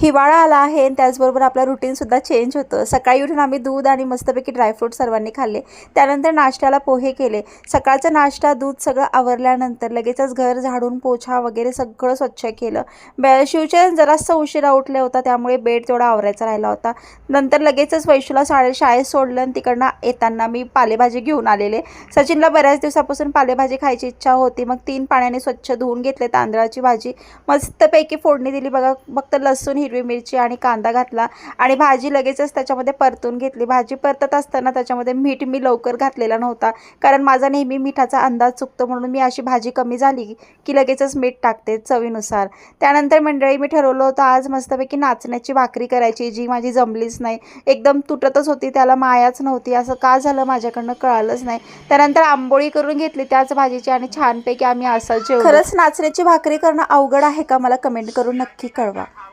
हिवाळा आला आहे आणि त्याचबरोबर आपला रुटीनसुद्धा चेंज होतं. सकाळी उठून आम्ही दूध आणि मस्तपैकी ड्रायफ्रूट सर्वांनी खाल्ले. त्यानंतर नाश्त्याला पोहे केले. सकाळचा नाश्ता दूध सगळं आवरल्यानंतर लगेचच घर झाडून पोछा वगैरे सगळं स्वच्छ केलं. शिवचरण जरासा उशिरा उठले होता त्यामुळे बेड तेवढा आवरायचा राहिला होता. नंतर लगेचच वैशूला शाळेत सोडलं आणि तिकडनं येताना मी पालेभाजी घेऊन आलेले. सचिनला बऱ्याच दिवसापासून पालेभाजी खायची इच्छा होती. मग 3 पाण्याने स्वच्छ धुवून घेतले. तांदळाची भाजी मस्तपैकी फोडणी दिली बघा. फक्त लसूण, हिरवी मिरची आणि कांदा घातला आणि भाजी लगेचच त्याच्यामध्ये परतून घेतली. भाजी परतत असताना त्याच्यामध्ये मीठ मी लवकर घातलेला नव्हता, कारण माझा नेहमी मिठाचा अंदाज चुकतो, म्हणून मी अशी भाजी कमी झाली की लगेचच मीठ टाकते चवीनुसार. त्यानंतर मंडळी मी ठरवलं होतं आज मस्तपैकी नाचण्याची भाकरी करायची, जी माझी जमलीच नाही. एकदम तुटतच होती, त्याला मायाच नव्हती. असं का झालं माझ्याकडनं कळालंच नाही. त्यानंतर आंबोळी करून घेतली त्याच भाजीची आणि छानपैकी आम्ही असं जेवलो. खरंच नाचण्याची भाकरी करणं अवघड आहे का? मला कमेंट करून नक्की कळवा.